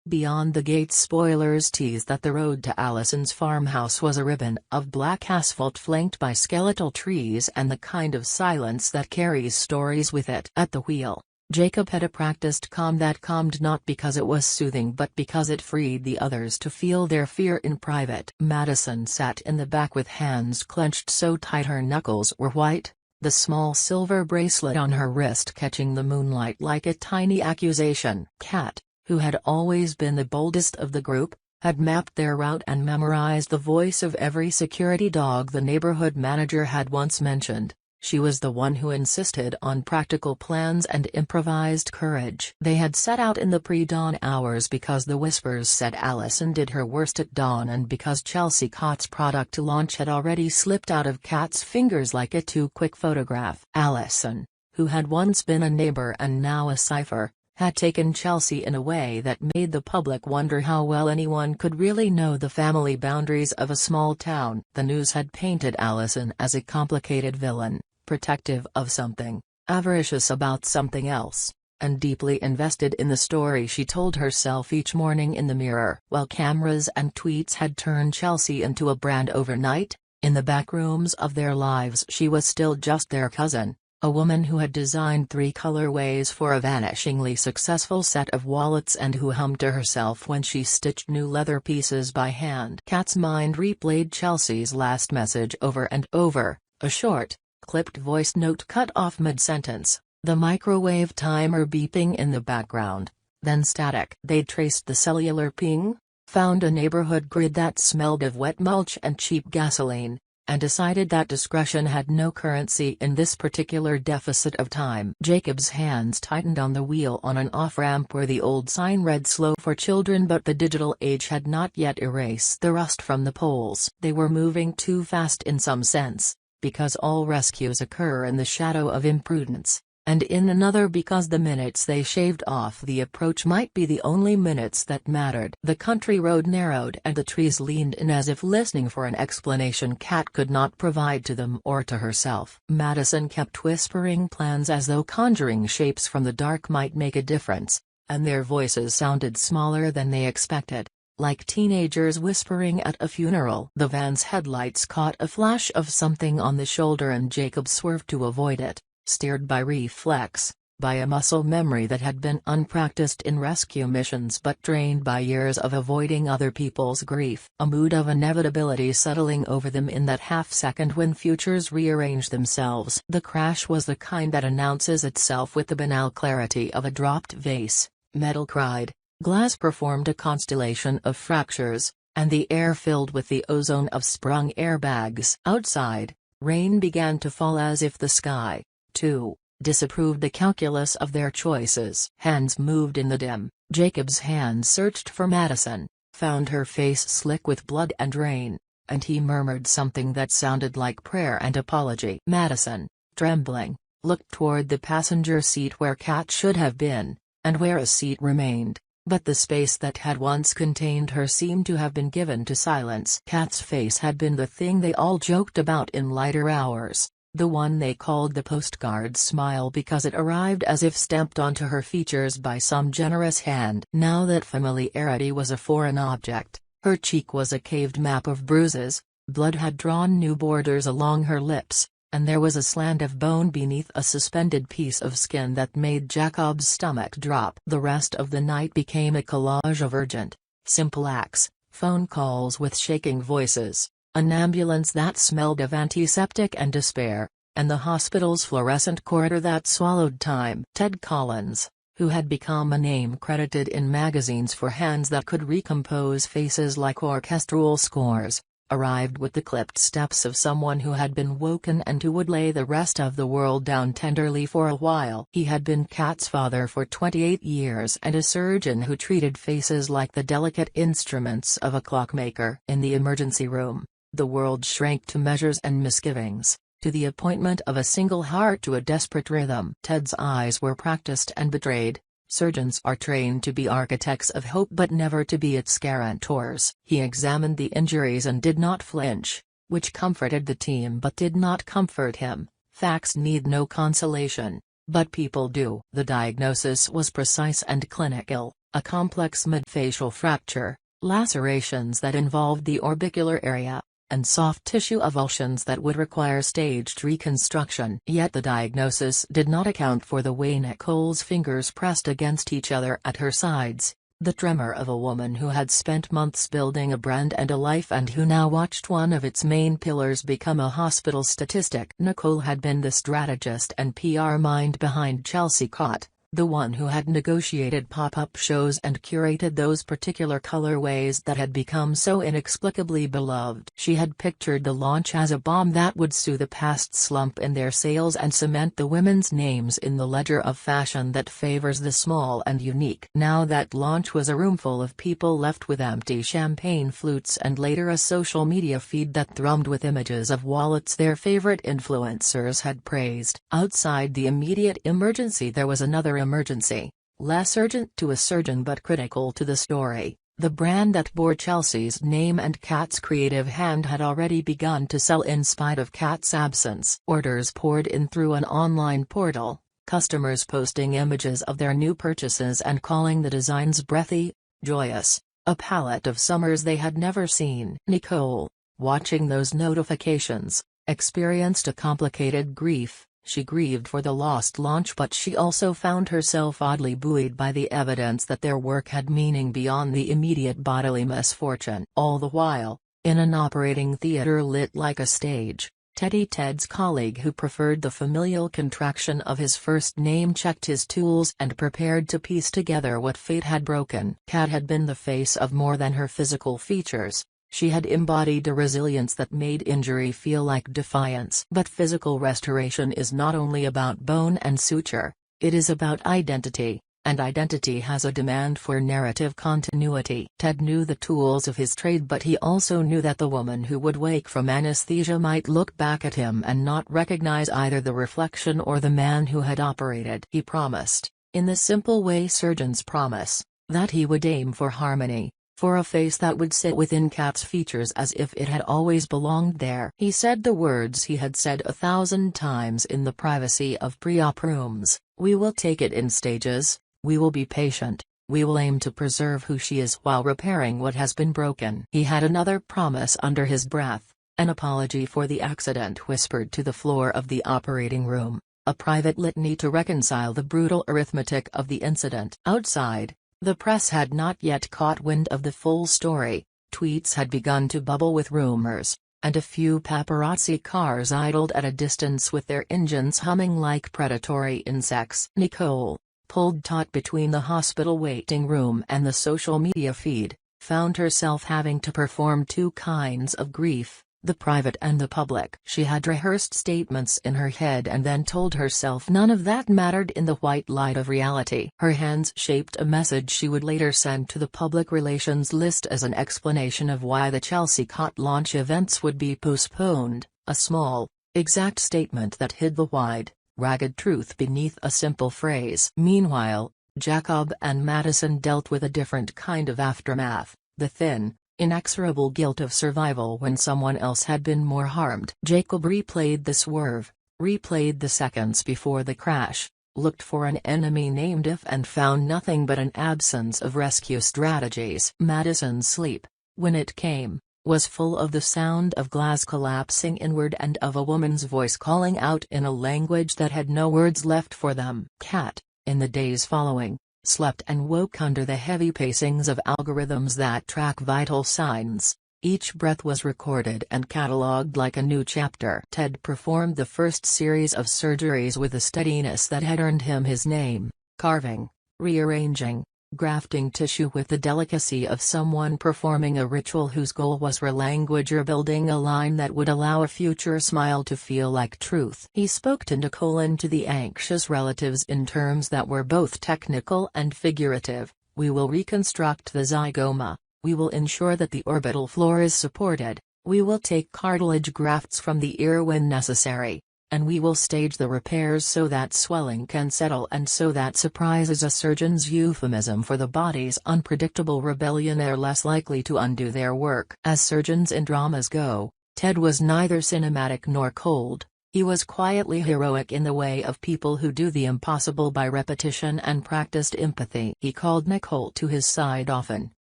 Beyond the gate, spoilers teased that the road to Allison's farmhouse was a ribbon of black asphalt flanked by skeletal trees and the kind of silence that carries stories with it. At the wheel, Jacob had a practiced calm that calmed not because it was soothing but because it freed the others to feel their fear in private. Madison sat in the back with hands clenched so tight her knuckles were white, the small silver bracelet on her wrist catching the moonlight like a tiny accusation. Kat, who had always been the boldest of the group, had mapped their route and memorized the voice of every security dog the neighborhood manager had once mentioned. She was the one who insisted on practical plans and improvised courage. They had set out in the pre-dawn hours because the whispers said Allison did her worst at dawn and because Chelsea Cott's product launch had already slipped out of Kat's fingers like a too-quick photograph. Allison, who had once been a neighbor and now a cipher, had taken Chelsea in a way that made the public wonder how well anyone could really know the family boundaries of a small town. The news had painted Allison as a complicated villain, protective of something, avaricious about something else, and deeply invested in the story she told herself each morning in the mirror. While cameras and tweets had turned Chelsea into a brand overnight, in the back rooms of their lives she was still just their cousin. A woman who had designed 3 colorways for a vanishingly successful set of wallets and who hummed to herself when she stitched new leather pieces by hand. Kat's mind replayed Chelsea's last message over and over, a short, clipped voice note cut off mid-sentence, the microwave timer beeping in the background, then static. They'd traced the cellular ping, found a neighborhood grid that smelled of wet mulch and cheap gasoline, and decided that discretion had no currency in this particular deficit of time. Jacob's hands tightened on the wheel on an off-ramp where the old sign read "Slow for Children," but the digital age had not yet erased the rust from the poles. They were moving too fast in some sense, because all rescues occur in the shadow of imprudence, and in another because the minutes they shaved off the approach might be the only minutes that mattered. The country road narrowed and the trees leaned in as if listening for an explanation Kat could not provide to them or to herself. Madison kept whispering plans as though conjuring shapes from the dark might make a difference, and their voices sounded smaller than they expected, like teenagers whispering at a funeral. The van's headlights caught a flash of something on the shoulder and Jacob swerved to avoid it, steered by reflex, by a muscle memory that had been unpracticed in rescue missions but trained by years of avoiding other people's grief. A mood of inevitability settling over them in that half-second when futures rearrange themselves. The crash was the kind that announces itself with the banal clarity of a dropped vase. Metal cried, glass performed a constellation of fractures, and the air filled with the ozone of sprung airbags. Outside, rain began to fall as if the sky, too, disapproved the calculus of their choices. Hands moved in the dim. Jacob's hands searched for Madison, found her face slick with blood and rain, and he murmured something that sounded like prayer and apology. Madison, trembling, looked toward the passenger seat where Kat should have been, and where a seat remained, but the space that had once contained her seemed to have been given to silence. Kat's face had been the thing they all joked about in lighter hours, the one they called the postcard smile because it arrived as if stamped onto her features by some generous hand. Now that familiarity was a foreign object, her cheek was a caved map of bruises, blood had drawn new borders along her lips, and there was a slant of bone beneath a suspended piece of skin that made Jacob's stomach drop. The rest of the night became a collage of urgent, simple acts, phone calls with shaking voices, an ambulance that smelled of antiseptic and despair, and the hospital's fluorescent corridor that swallowed time. Ted Collins, who had become a name credited in magazines for hands that could recompose faces like orchestral scores, arrived with the clipped steps of someone who had been woken and who would lay the rest of the world down tenderly for a while. He had been Kat's father for 28 years and a surgeon who treated faces like the delicate instruments of a clockmaker. In the emergency room, the world shrank to measures and misgivings, to the appointment of a single heart to a desperate rhythm. Ted's eyes were practiced and betrayed. Surgeons are trained to be architects of hope but never to be its guarantors. He examined the injuries and did not flinch, which comforted the team but did not comfort him. Facts need no consolation, but people do. The diagnosis was precise and clinical, a complex midfacial fracture, lacerations that involved the orbicular area, and soft tissue avulsions that would require staged reconstruction. Yet the diagnosis did not account for the way Nicole's fingers pressed against each other at her sides, the tremor of a woman who had spent months building a brand and a life and who now watched one of its main pillars become a hospital statistic. Nicole had been the strategist and PR mind behind Chelsea Cott, the one who had negotiated pop-up shows and curated those particular colorways that had become so inexplicably beloved. She had pictured the launch as a bomb that would soothe the past slump in their sales and cement the women's names in the ledger of fashion that favors the small and unique. Now that launch was a roomful of people left with empty champagne flutes and later a social media feed that thrummed with images of wallets their favorite influencers had praised. Outside the immediate emergency there was another emergency, less urgent to a surgeon but critical to the story. The brand that bore Chelsea's name and Kat's creative hand had already begun to sell in spite of Kat's absence. Orders poured in through an online portal, customers posting images of their new purchases and calling the designs breathy, joyous, a palette of summers they had never seen. Nicole, watching those notifications, experienced a complicated grief. She grieved for the lost launch, but she also found herself oddly buoyed by the evidence that their work had meaning beyond the immediate bodily misfortune. All the while, in an operating theater lit like a stage, Ted's colleague who preferred the familial contraction of his first name checked his tools and prepared to piece together what fate had broken. Kat had been the face of more than her physical features. She had embodied a resilience that made injury feel like defiance. But physical restoration is not only about bone and suture, it is about identity, and identity has a demand for narrative continuity. Ted knew the tools of his trade, but he also knew that the woman who would wake from anesthesia might look back at him and not recognize either the reflection or the man who had operated. He promised, in the simple way surgeons promise, that he would aim for harmony. For a face that would sit within Kat's features as if it had always belonged there. He said the words he had said 1,000 times in the privacy of pre-op rooms: "We will take it in stages, we will be patient, we will aim to preserve who she is while repairing what has been broken." He had another promise under his breath, an apology for the accident whispered to the floor of the operating room, a private litany to reconcile the brutal arithmetic of the incident. Outside, the press had not yet caught wind of the full story. Tweets had begun to bubble with rumors, and a few paparazzi cars idled at a distance with their engines humming like predatory insects. Nicole, pulled taut between the hospital waiting room and the social media feed, found herself having to perform two kinds of grief, the private and the public. She had rehearsed statements in her head and then told herself none of that mattered in the white light of reality. Her hands shaped a message she would later send to the public relations list as an explanation of why the Chelsea Cott launch events would be postponed, a small, exact statement that hid the wide, ragged truth beneath a simple phrase. Meanwhile, Jacob and Madison dealt with a different kind of aftermath, the thin, inexorable guilt of survival when someone else had been more harmed. Jacob replayed the swerve, replayed the seconds before the crash, looked for an enemy named If and found nothing but an absence of rescue strategies. Madison's sleep, when it came, was full of the sound of glass collapsing inward and of a woman's voice calling out in a language that had no words left for them. Kat, in the days following, slept and woke under the heavy pacings of algorithms that track vital signs. Each breath was recorded and catalogued like a new chapter. Ted performed the first series of surgeries with a steadiness that had earned him his name, carving, rearranging, grafting tissue with the delicacy of someone performing a ritual whose goal was relanguage or building a line that would allow a future smile to feel like truth. He spoke to Nicole and to the anxious relatives in terms that were both technical and figurative. "We will reconstruct the zygoma, we will ensure that the orbital floor is supported, we will take cartilage grafts from the ear when necessary, and we will stage the repairs so that swelling can settle and so that surprise is a surgeon's euphemism for the body's unpredictable rebellion are less likely to undo their work." As surgeons in dramas go, Ted was neither cinematic nor cold. He was quietly heroic in the way of people who do the impossible by repetition and practiced empathy. He called Nicole to his side often,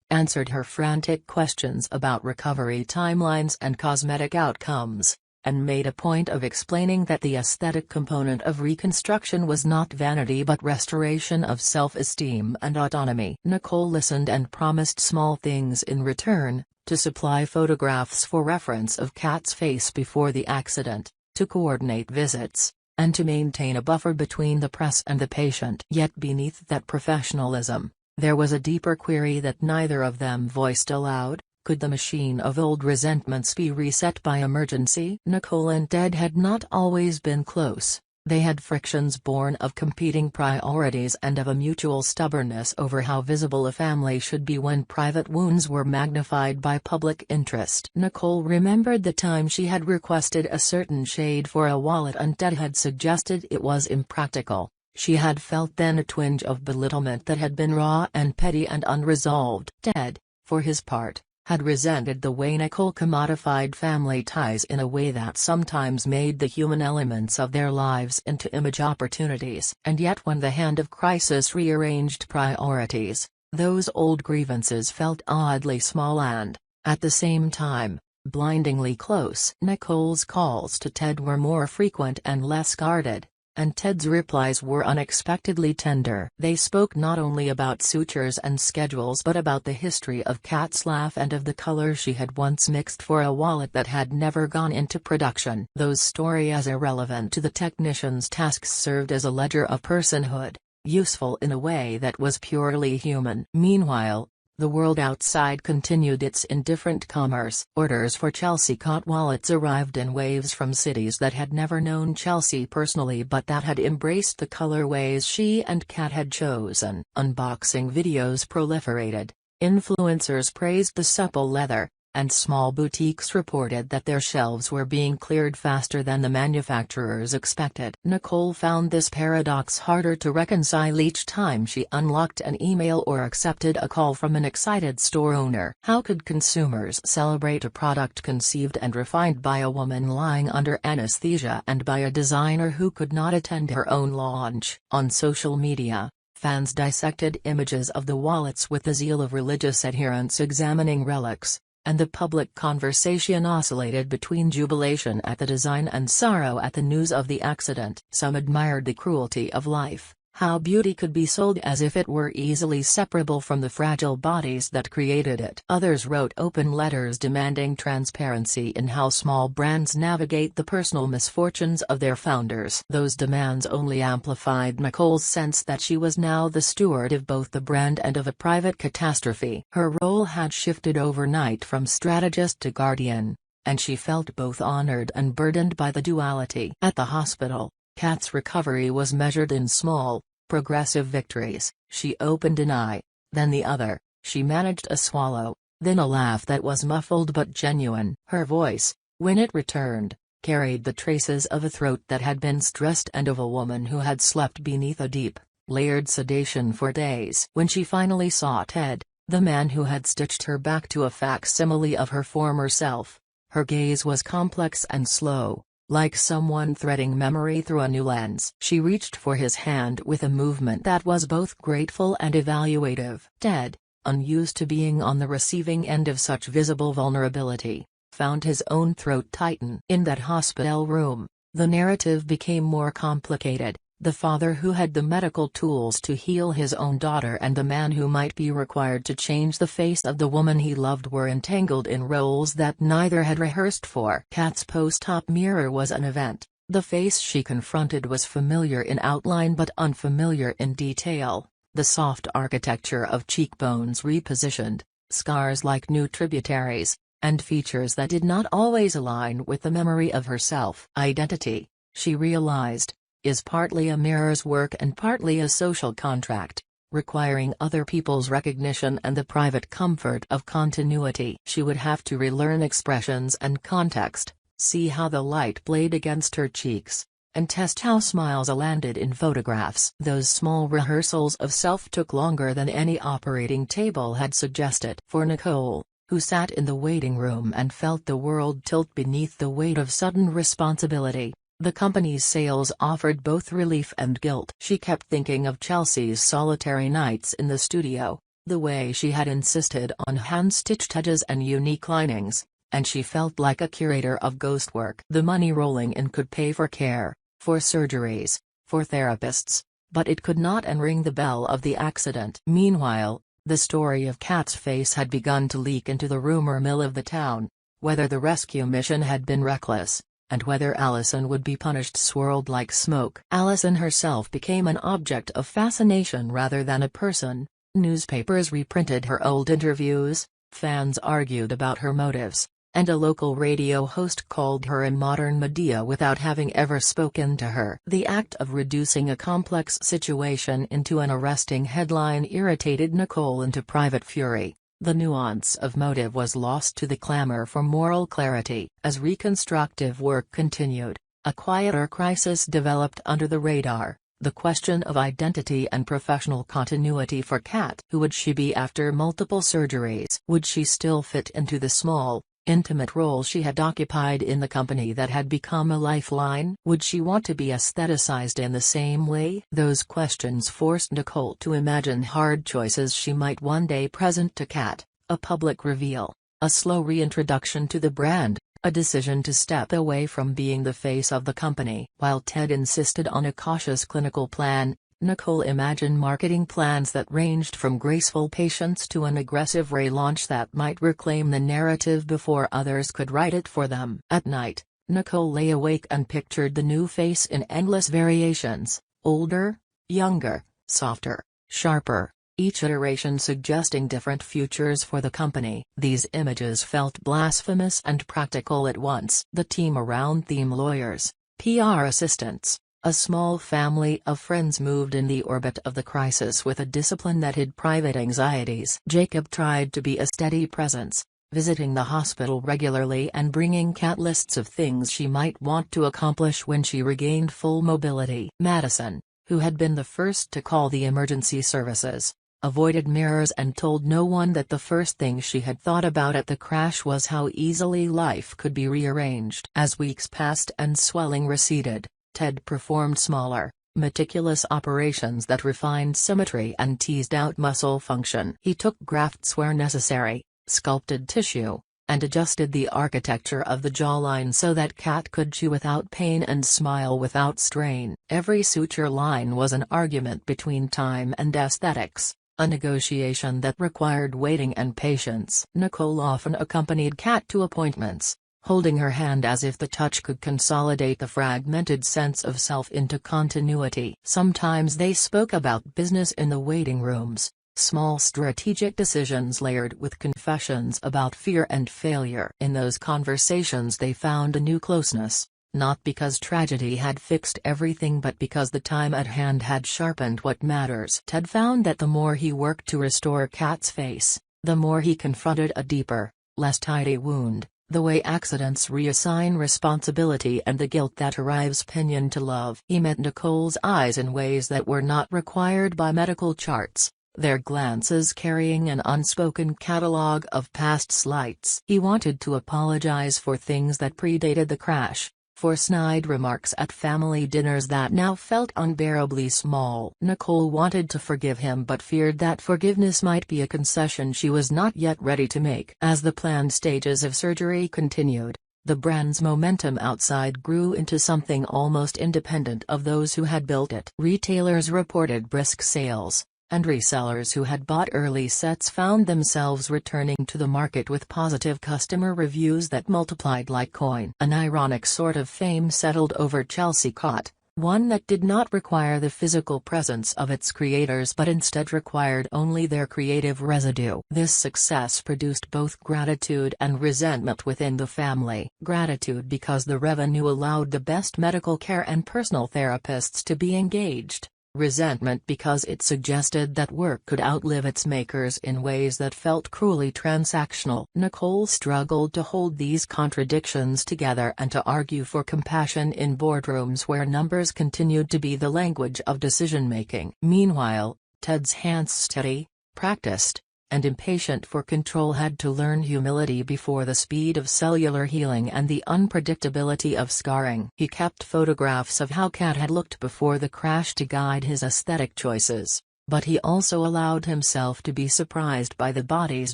answered her frantic questions about recovery timelines and cosmetic outcomes, and made a point of explaining that the aesthetic component of reconstruction was not vanity but restoration of self-esteem and autonomy. Nicole listened and promised small things in return: to supply photographs for reference of Kat's face before the accident, to coordinate visits, and to maintain a buffer between the press and the patient. Yet beneath that professionalism, there was a deeper query that neither of them voiced aloud: could the machine of old resentments be reset by emergency? Nicole and Ted had not always been close. They had frictions born of competing priorities and of a mutual stubbornness over how visible a family should be when private wounds were magnified by public interest. Nicole remembered the time she had requested a certain shade for a wallet and Ted had suggested it was impractical. She had felt then a twinge of belittlement that had been raw and petty and unresolved. Ted, for his part, had resented the way Nicole commodified family ties in a way that sometimes made the human elements of their lives into image opportunities. And yet when the hand of crisis rearranged priorities, those old grievances felt oddly small and, at the same time, blindingly close. Nicole's calls to Ted were more frequent and less guarded, and Ted's replies were unexpectedly tender. They spoke not only about sutures and schedules but about the history of Kat's laugh and of the color she had once mixed for a wallet that had never gone into production. Those stories, as irrelevant to the technician's tasks, served as a ledger of personhood, useful in a way that was purely human. Meanwhile, the world outside continued its indifferent commerce. Orders for Chelsea Cot wallets arrived in waves from cities that had never known Chelsea personally but that had embraced the colorways she and Kat had chosen. Unboxing videos proliferated, influencers praised the supple leather, and small boutiques reported that their shelves were being cleared faster than the manufacturers expected. Nicole found this paradox harder to reconcile each time she unlocked an email or accepted a call from an excited store owner. How could consumers celebrate a product conceived and refined by a woman lying under anesthesia and by a designer who could not attend her own launch? On social media, fans dissected images of the wallets with the zeal of religious adherents examining relics, and the public conversation oscillated between jubilation at the design and sorrow at the news of the accident. Some admired the cruelty of life, how beauty could be sold as if it were easily separable from the fragile bodies that created it. Others wrote open letters demanding transparency in how small brands navigate the personal misfortunes of their founders. Those demands only amplified Nicole's sense that she was now the steward of both the brand and of a private catastrophe. Her role had shifted overnight from strategist to guardian, and she felt both honored and burdened by the duality. At the hospital, Kat's recovery was measured in small, progressive victories. She opened an eye, then the other, she managed a swallow, then a laugh that was muffled but genuine. Her voice, when it returned, carried the traces of a throat that had been stressed and of a woman who had slept beneath a deep, layered sedation for days. When she finally saw Ted, the man who had stitched her back to a facsimile of her former self, her gaze was complex and slow, like someone threading memory through a new lens. She reached for his hand with a movement that was both grateful and evaluative. Ted, unused to being on the receiving end of such visible vulnerability, found his own throat tighten. In that hospital room, the narrative became more complicated. The father who had the medical tools to heal his own daughter and the man who might be required to change the face of the woman he loved were entangled in roles that neither had rehearsed for. Kat's post-op mirror was an event. The face she confronted was familiar in outline but unfamiliar in detail, the soft architecture of cheekbones repositioned, scars like new tributaries, and features that did not always align with the memory of herself. Identity, she realized, is partly a mirror's work and partly a social contract, requiring other people's recognition and the private comfort of continuity. She would have to relearn expressions and context, see how the light played against her cheeks, and test how smiles landed in photographs. Those small rehearsals of self took longer than any operating table had suggested. For Nicole, who sat in the waiting room and felt the world tilt beneath the weight of sudden responsibility, The company's sales offered both relief and guilt. She kept thinking of Chelsea's solitary nights in the studio, the way she had insisted on hand-stitched edges and unique linings, and she felt like a curator of ghost work. The money rolling in could pay for care, for surgeries, for therapists, but it could not unring the bell of the accident. Meanwhile, the story of Kat's face had begun to leak into the rumor mill of the town. Whether the rescue mission had been reckless, and whether Allison would be punished, swirled like smoke. Allison herself became an object of fascination rather than a person. Newspapers reprinted her old interviews, fans argued about her motives, and a local radio host called her a modern Medea without having ever spoken to her. The act of reducing a complex situation into an arresting headline irritated Nicole into private fury. The nuance of motive was lost to the clamor for moral clarity. As reconstructive work continued, a quieter crisis developed under the radar: the question of identity and professional continuity for Kat. Who would she be after multiple surgeries? Would she still fit into the small, intimate role she had occupied in the company that had become a lifeline? Would she want to be aestheticized in the same way? Those questions forced Nicole to imagine hard choices she might one day present to Kat: a public reveal, a slow reintroduction to the brand, a decision to step away from being the face of the company. While Ted insisted on a cautious clinical plan, Nicole imagined marketing plans that ranged from graceful patience to an aggressive relaunch that might reclaim the narrative before others could write it for them. At night, Nicole lay awake and pictured the new face in endless variations: older, younger, softer, sharper, each iteration suggesting different futures for the company. These images felt blasphemous and practical at once. The team around theme lawyers, PR assistants, a small family of friends moved in the orbit of the crisis with a discipline that hid private anxieties. Jacob tried to be a steady presence, visiting the hospital regularly and bringing Kat lists of things she might want to accomplish when she regained full mobility. Madison, who had been the first to call the emergency services, avoided mirrors and told no one that the first thing she had thought about at the crash was how easily life could be rearranged. As weeks passed and swelling receded, Ted performed smaller, meticulous operations that refined symmetry and teased out muscle function. He took grafts where necessary, sculpted tissue, and adjusted the architecture of the jawline so that Kat could chew without pain and smile without strain. Every suture line was an argument between time and aesthetics, a negotiation that required waiting and patience. Nicole often accompanied Kat to appointments, holding her hand as if the touch could consolidate the fragmented sense of self into continuity. Sometimes they spoke about business in the waiting rooms, small strategic decisions layered with confessions about fear and failure. In those conversations they found a new closeness, not because tragedy had fixed everything but because the time at hand had sharpened what matters. Ted found that the more he worked to restore Kat's face, the more he confronted a deeper, less tidy wound: the way accidents reassign responsibility and the guilt that arrives pinioned to love. He met Nicole's eyes in ways that were not required by medical charts, their glances carrying an unspoken catalogue of past slights. He wanted to apologize for things that predated the crash, for snide remarks at family dinners that now felt unbearably small. Nicole wanted to forgive him but feared that forgiveness might be a concession she was not yet ready to make. As the planned stages of surgery continued, the brand's momentum outside grew into something almost independent of those who had built it. Retailers reported brisk sales, and resellers who had bought early sets found themselves returning to the market with positive customer reviews that multiplied like coin. An ironic sort of fame settled over Chelsea Cott, one that did not require the physical presence of its creators but instead required only their creative residue. This success produced both gratitude and resentment within the family. Gratitude because the revenue allowed the best medical care and personal therapists to be engaged. Resentment because it suggested that work could outlive its makers in ways that felt cruelly transactional. Nicole struggled to hold these contradictions together and to argue for compassion in boardrooms where numbers continued to be the language of decision-making. Meanwhile, Ted's hands steady, practiced, and impatient for control had to learn humility before the speed of cellular healing and the unpredictability of scarring. He kept photographs of how Cat had looked before the crash to guide his aesthetic choices, but he also allowed himself to be surprised by the body's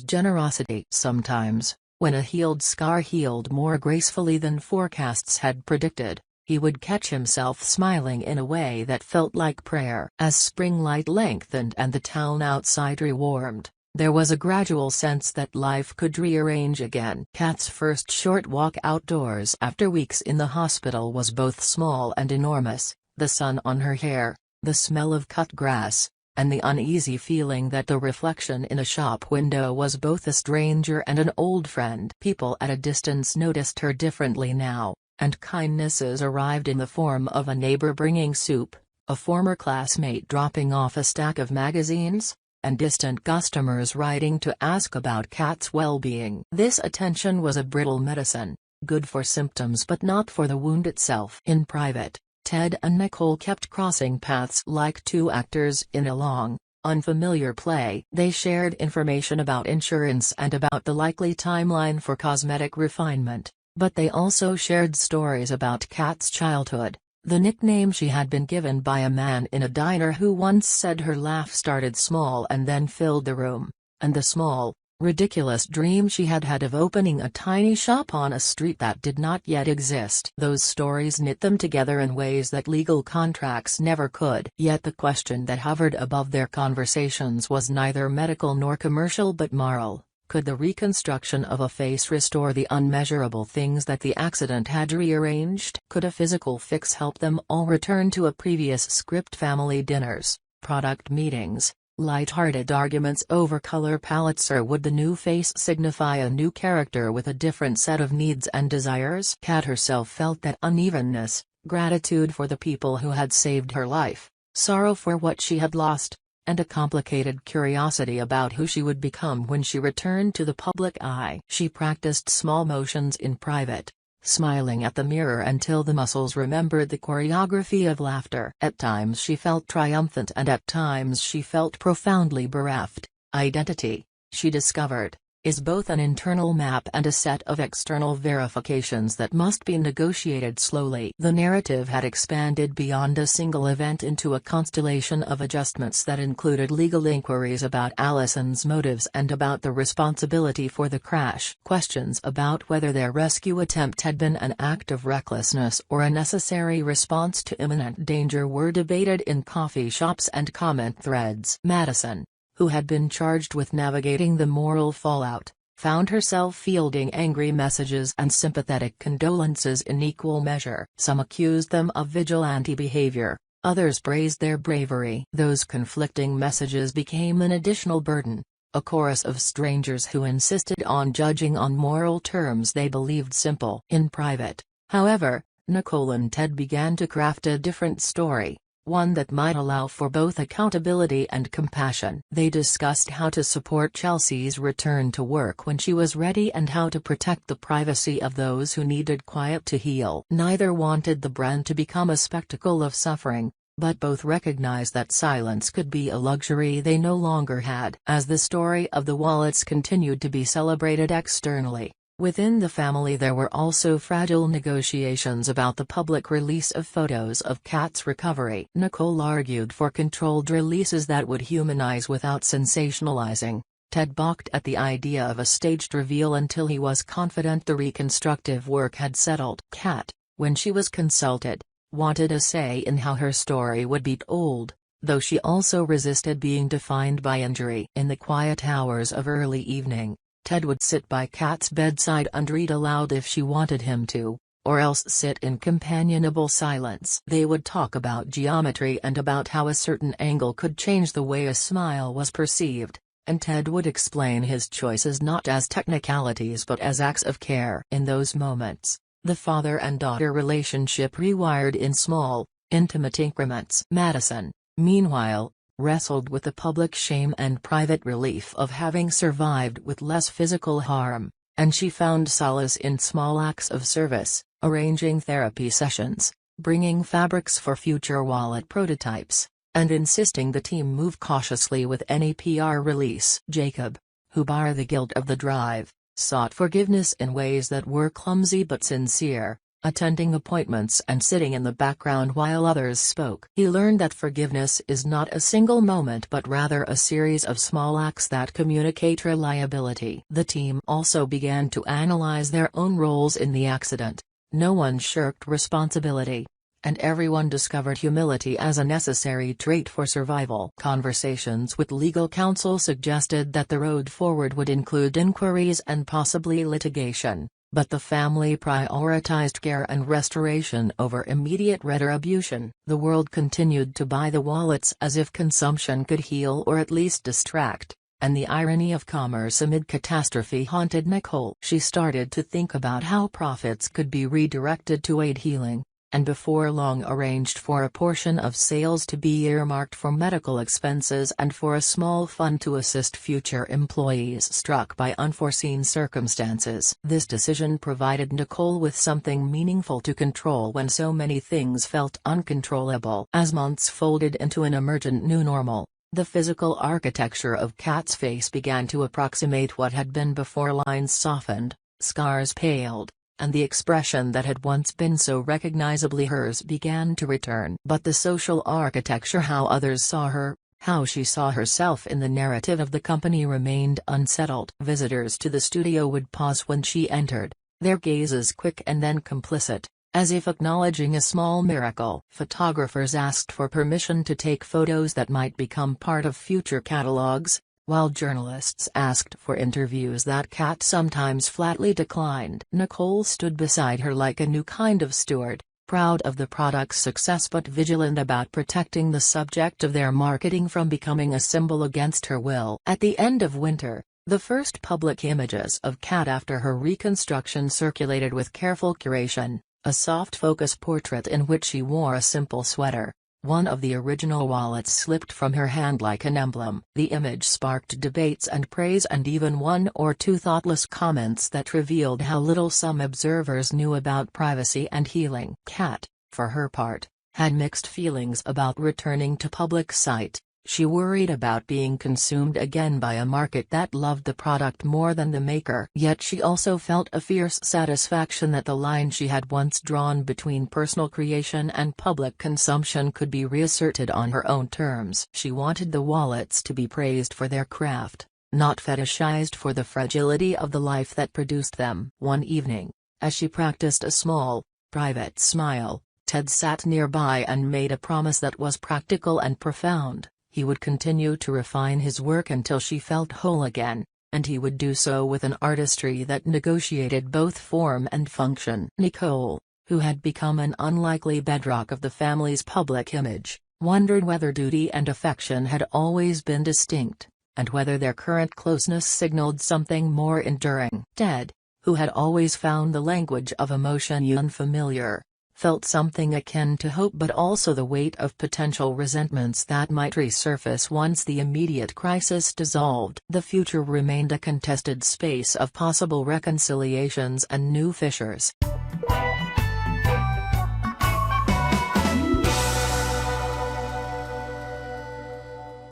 generosity. Sometimes, when a healed scar healed more gracefully than forecasts had predicted, he would catch himself smiling in a way that felt like prayer. As spring light lengthened and the town outside rewarmed, there was a gradual sense that life could rearrange again. Cat's first short walk outdoors after weeks in the hospital was both small and enormous: the sun on her hair, the smell of cut grass, and the uneasy feeling that the reflection in a shop window was both a stranger and an old friend. People at a distance noticed her differently now, and kindnesses arrived in the form of a neighbor bringing soup, a former classmate dropping off a stack of magazines, and distant customers writing to ask about Cat's well-being. This attention was a brittle medicine, good for symptoms but not for the wound itself. In private, Ted and Nicole kept crossing paths like two actors in a long, unfamiliar play. They shared information about insurance and about the likely timeline for cosmetic refinement, but they also shared stories about Cat's childhood, the nickname she had been given by a man in a diner who once said her laugh started small and then filled the room, and the small, ridiculous dream she had had of opening a tiny shop on a street that did not yet exist. Those stories knit them together in ways that legal contracts never could. Yet the question that hovered above their conversations was neither medical nor commercial but moral. Could the reconstruction of a face restore the unmeasurable things that the accident had rearranged? Could a physical fix help them all return to a previous script: family dinners, product meetings, light-hearted arguments over color palettes? Or would the new face signify a new character with a different set of needs and desires? Cat herself felt that unevenness: gratitude for the people who had saved her life, sorrow for what she had lost, and a complicated curiosity about who she would become when she returned to the public eye. She practiced small motions in private, smiling at the mirror until the muscles remembered the choreography of laughter. At times she felt triumphant and at times she felt profoundly bereft. Identity, she discovered, is both an internal map and a set of external verifications that must be negotiated slowly. The narrative had expanded beyond a single event into a constellation of adjustments that included legal inquiries about Allison's motives and about the responsibility for the crash. Questions about whether their rescue attempt had been an act of recklessness or a necessary response to imminent danger were debated in coffee shops and comment threads. Madison, who had been charged with navigating the moral fallout, found herself fielding angry messages and sympathetic condolences in equal measure. Some accused them of vigilante behavior, others praised their bravery. Those conflicting messages became an additional burden, a chorus of strangers who insisted on judging on moral terms they believed simple. In private, however, Nicole and Ted began to craft a different story, one that might allow for both accountability and compassion. They discussed how to support Chelsea's return to work when she was ready and how to protect the privacy of those who needed quiet to heal. Neither wanted the brand to become a spectacle of suffering, but both recognized that silence could be a luxury they no longer had. As the story of the wallets continued to be celebrated externally, within the family there were also fragile negotiations about the public release of photos of Cat's recovery. Nicole argued for controlled releases that would humanize without sensationalizing. Ted balked at the idea of a staged reveal until he was confident the reconstructive work had settled. Cat, when she was consulted, wanted a say in how her story would be told, though she also resisted being defined by injury. In the quiet hours of early evening, Ted would sit by Cat's bedside and read aloud if she wanted him to, or else sit in companionable silence. They would talk about geometry and about how a certain angle could change the way a smile was perceived, and Ted would explain his choices not as technicalities but as acts of care. In those moments, the father and daughter relationship rewired in small, intimate increments. Madison, meanwhile, wrestled with the public shame and private relief of having survived with less physical harm, and she found solace in small acts of service, arranging therapy sessions, bringing fabrics for future wallet prototypes, and insisting the team move cautiously with any PR release. Jacob, who bar the guilt of the drive, sought forgiveness in ways that were clumsy but sincere, attending appointments and sitting in the background while others spoke. He learned that forgiveness is not a single moment but rather a series of small acts that communicate reliability. The team also began to analyze their own roles in the accident. No one shirked responsibility, and everyone discovered humility as a necessary trait for survival. Conversations with legal counsel suggested that the road forward would include inquiries and possibly litigation, but the family prioritized care and restoration over immediate retribution. The world continued to buy the wallets as if consumption could heal or at least distract, and the irony of commerce amid catastrophe haunted Nicole. She started to think about how profits could be redirected to aid healing, and before long arranged for a portion of sales to be earmarked for medical expenses and for a small fund to assist future employees struck by unforeseen circumstances. This decision provided Nicole with something meaningful to control when so many things felt uncontrollable. As months folded into an emergent new normal, the physical architecture of Kat's face began to approximate what had been before. Lines softened, scars paled, and the expression that had once been so recognizably hers began to return. But the social architecture, how others saw her, how she saw herself in the narrative of the company, remained unsettled. Visitors to the studio would pause when she entered, their gazes quick and then complicit, as if acknowledging a small miracle. Photographers asked for permission to take photos that might become part of future catalogs, while journalists asked for interviews that Kat sometimes flatly declined. Nicole stood beside her like a new kind of steward, proud of the product's success but vigilant about protecting the subject of their marketing from becoming a symbol against her will. At the end of winter, the first public images of Kat after her reconstruction circulated with careful curation, a soft focus portrait in which she wore a simple sweater. One of the original wallets slipped from her hand like an emblem. The image sparked debates and praise and even one or two thoughtless comments that revealed how little some observers knew about privacy and healing. Kat, for her part, had mixed feelings about returning to public sight. She worried about being consumed again by a market that loved the product more than the maker. Yet she also felt a fierce satisfaction that the line she had once drawn between personal creation and public consumption could be reasserted on her own terms. She wanted the wallets to be praised for their craft, not fetishized for the fragility of the life that produced them. One evening, as she practiced a small, private smile, Ted sat nearby and made a promise that was practical and profound. He would continue to refine his work until she felt whole again, and he would do so with an artistry that negotiated both form and function. Nicole, who had become an unlikely bedrock of the family's public image, wondered whether duty and affection had always been distinct, and whether their current closeness signaled something more enduring. Ted, who had always found the language of emotion unfamiliar, felt something akin to hope but also the weight of potential resentments that might resurface once the immediate crisis dissolved. The future remained a contested space of possible reconciliations and new fissures.